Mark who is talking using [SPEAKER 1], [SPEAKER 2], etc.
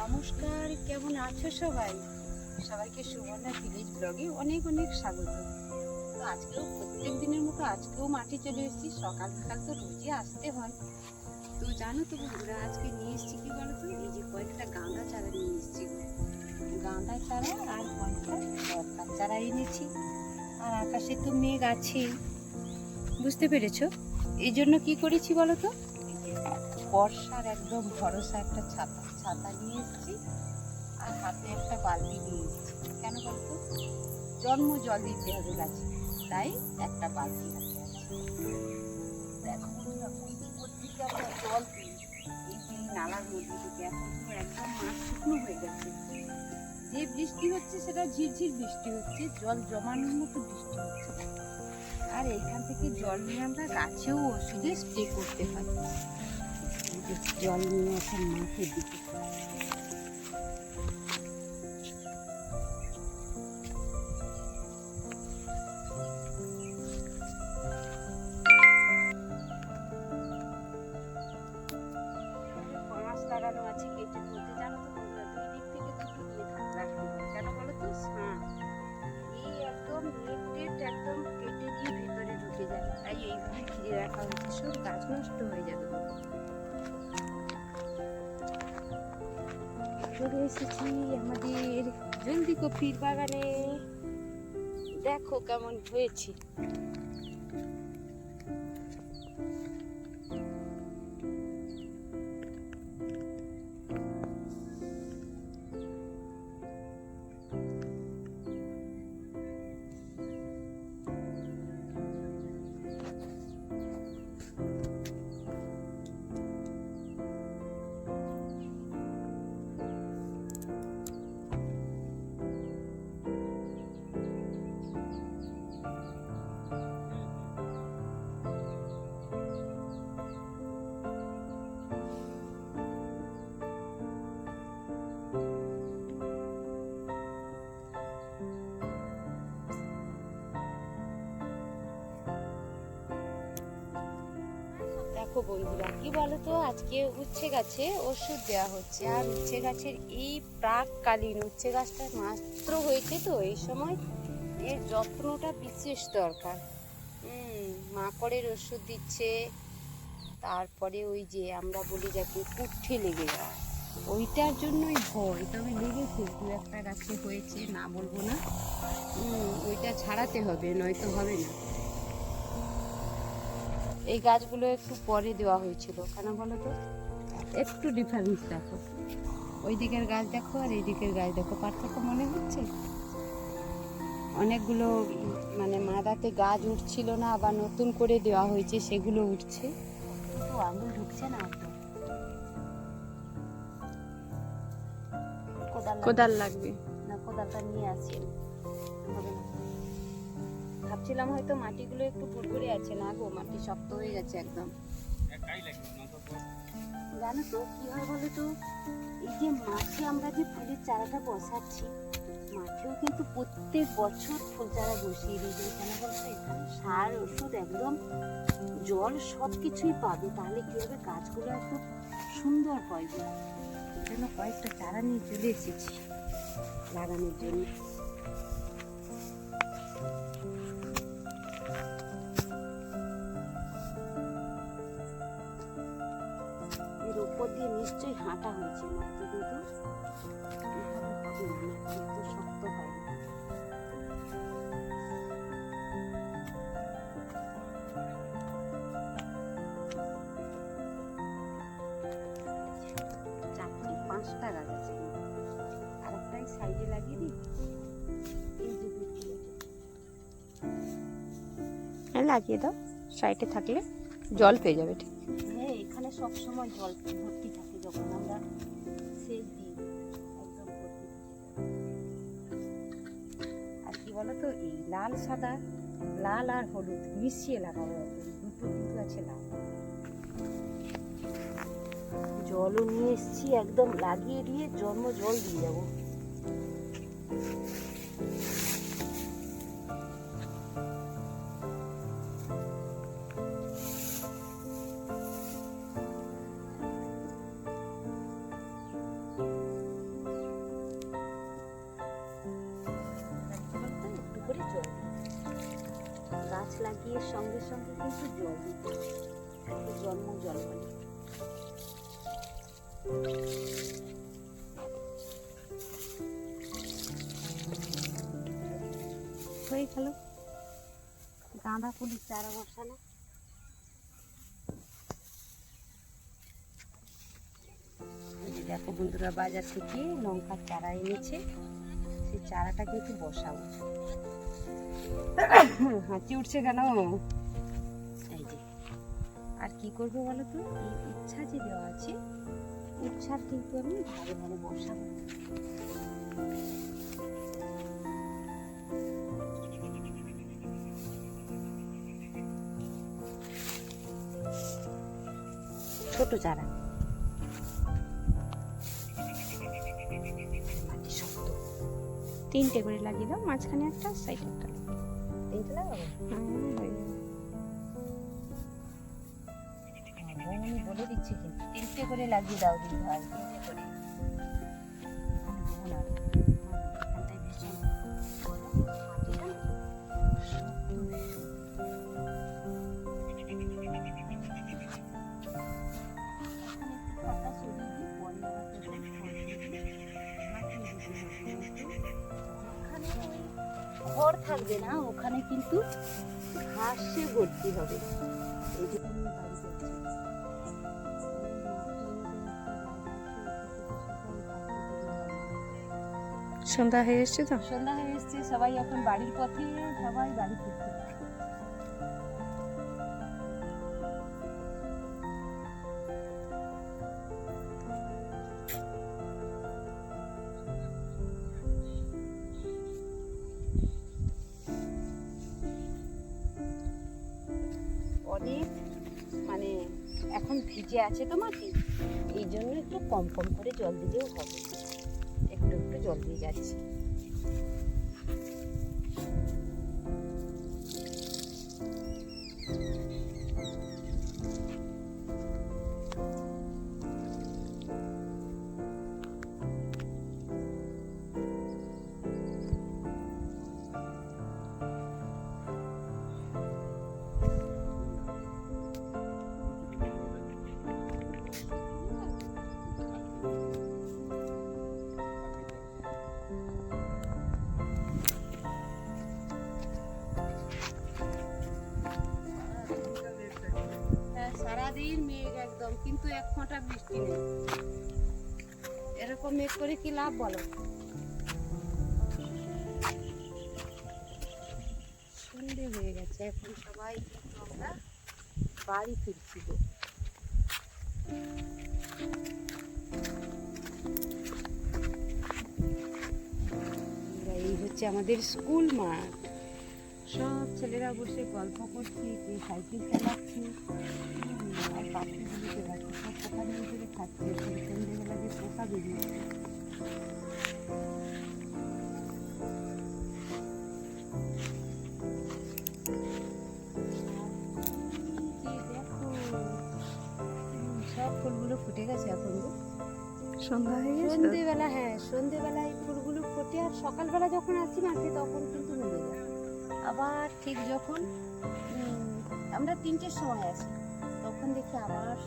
[SPEAKER 1] নমস্কার, কেমন আছো সবাই? সবাইকে সুবর্ণা ভিলেজ ব্লগে অনেক অনেক স্বাগত। তো আজকেও প্রত্যেক দিনের মতো আজকেও মাঠে চলে এসেছি। সকাল সকাল তো রোজই আসতে হয়। তো জানো তো বন্ধুরা, আজকে নিয়ে এসেছি কি বলতো, এই যে কয়েকটা গাঁদা চারা নিয়ে এসেছি। গাঁদা চারা আর কয়েকটা লঙ্কার চারা এনেছি। আর আকাশে তো মেঘ আছে, বুঝতে পেরেছো? এই জন্য কি করেছি বলো তো, বর্ষার একদম ভরসা একটা ছাতা নিয়ে এসেছি আর হাতে একটা বালতি নিয়ে এসেছি। কেন বলতো, জল দিতে হবে গাছে, তাই একটা বালতি হাতে আছে। দেখো বন্ধুরা, প্রত্যেকটা আমরা জল দিই এই যে নালার মধ্যে থেকে। এখন তো একদম মাঠ শুকনো হয়ে গেছে। যে বৃষ্টি হচ্ছে সেটা ঝিরঝির বৃষ্টি হচ্ছে, জল জমানোর মতো বৃষ্টি হচ্ছে। আর এইখান থেকে জল নিয়ে আমরা গাছেও ওষুধে স্প্রে করতে হয়। জল নিয়ে এখন মাঠের দিকে। লাগানো আছে গেটের মধ্যে, জানো তো বন্ধুরা, দুই দিক থেকে দুটো দিয়ে রাখতে হয়। কেন বলো তো, এই একদম নেট একদম কেটে দিয়ে ভিতরে ঢুকে যায়, তাই এইভাবে ঘিরে রাখা হয়েছে। সব গাছ নষ্ট হয়ে যাবে। চলে এসেছি আমাদের জলদি কপির বাগানে। দেখো কেমন হয়েছে। দেখো বন্ধুরা, কি বলতো, আজকে উচ্ছে গাছে ওষুধ দেওয়া হচ্ছে। আর উচ্ছে গাছের এই প্রাককালীন উচ্ছে গাছটা মাত্র হয়েছে, তো এই সময় এর যত্নটা বিশেষ দরকার। মাকড়ের ওষুধ দিচ্ছে, তারপরে ওই যে আমরা বলি যাকে কুঠে লেগে যাওয়া, ওইটার জন্যই ভয়। তবে লেগেছে, দু একটা গাছে হয়েছে, না বলবো না। ওইটা ছাড়াতে হবে, নয়তো হবে না। এই গাছগুলো একটু পরে দেওয়া হয়েছিল, কেন বলো তো, একটু ডিফারেন্স দেখো। ওই দিকের গাছ দেখো আর এই দিকের গাছ দেখো, পার্থক্য মনে হচ্ছে। অনেকগুলো মানে মাদাতে গাছ উঠছিল না, আবার নতুন করে দেওয়া হয়েছে, সেগুলো উঠছে। তো আঙুল ঢুকছে না। কোদাল লাগবে না, কোদালটা নিয়ে আসি। হবে না, ভাবছিলাম হয়তো মাটিগুলো একটু ভুরভুরে আছে। না গো, মাটি শক্ত হয়ে গেছে একদম। জানো তো কি হয় বলো তো, এই যে মাঠে আমরা যে ফুলের চারাটা বসাচ্ছি, মাঠেও কিন্তু প্রত্যেক বছর ফুল চারা বসিয়ে দিই। কেন বলতো, এখানে সার, ওষুধ, একদম জল সব কিছুই পাবে। তাহলে কি হবে, গাছগুলো একদম সুন্দর হয়। এই জন্য কয়েকটা চারা নিয়ে চলে এসেছি লাগানোর জন্য। এর উপর দিয়ে নিশ্চয়ই হাঁটা হয়েছে, নয়তো কিন্তু এভাবে হবে না, একটু শক্ত হয় না। চারটে পাঁচটা গাছ আছে, আর একটাই সাইডে লাগিয়ে দিই। এই যে লাগিয়ে দাও, সাইডে থাকলে জল পেয়ে যাবে। ঠিক, হ্যাঁ, এখানে সব সময় জল ভর্তি থাকে যখন আমরা সেচ দিই, একদম ভর্তি থাকে। আর কি বলতো, এই লাল সাদা, লাল আর হলুদ মিশিয়ে লাগাবো, দুটো কিন্তু আছে লাল। জলও নিয়ে এসছি, একদম লাগিয়ে দিয়ে জল দিয়ে যাবো। গাছ লাগিয়ে সঙ্গে সঙ্গে কিন্তু জল দিতে হবে, জন্ম জল বলে। হয়ে গেল গাঁদা ফুলের চারা বসানো। দেখো বন্ধুরা, বাজার থেকে লঙ্কার চারা এনেছে, সেই চারাটা কিন্তু বসাবো। হাঁচি উঠছে কেন? এই যে আর কি করবো বলো তো, এই উচ্ছা যে দেওয়া আছে, উচ্ছার কিন্তু আমি ধারে ধারে বসাবো। ছোট চারা, মাটি শক্ত, 3টে করে লাগিয়ে দাও, মাঝখানে একটা, সাইডে একটা। 3টে লাগাবো? আমি বলে দিচ্ছি কিন্তু 3টে করে লাগিয়ে দাও দিদি ভাই, 3টে করে। ঘর থাকবে না ওখানে, কিন্তু ঘাসে ভর্তি হবে। এই যে
[SPEAKER 2] সন্ধ্যা হয়ে এসছে তো,
[SPEAKER 1] সন্ধ্যা হয়ে এসছে, সবাই এখন বাড়ির পথে, সবাই বাড়ি ফিরছে। অনেক মানে এখন ভিজে আছে তো মাটি, এই জন্য একটু কম কম করে জল দিলেও হবে, একটু একটু জল দিয়ে যাচ্ছি। সারাদিন মেঘ একদম, কিন্তু এক ফোঁটা বৃষ্টি নেই। এরকম মেঘ করে কি লাভ বলো? সন্ধে হয়ে গেছে, এখন সবাই কিন্তু আমরা বাড়ি ফিরছি। এই হচ্ছে আমাদের স্কুল মাঠ, সব ছেলেরা বসে গল্প করছে, কে সাইকেল চালাচ্ছে, আর পাখিগুলো চালাচ্ছে, সব পোকার ভিতরে খাচ্ছে। সন্ধ্যেবেলা যে পোকা বেরিয়েছে, দেখো সব ফুলগুলো ফুটে গেছে এখন।
[SPEAKER 2] সন্ধ্যা হয়ে গেছে।
[SPEAKER 1] সন্ধ্যেবেলা, হ্যাঁ সন্ধ্যেবেলায় ফুলগুলো ফোটে, আর সকালবেলা যখন আসি মাঠে তখন কিন্তু মরে যায়। আবার ঠিক যখন আমরা 3টের সময় আসি, তখন দেখি আবার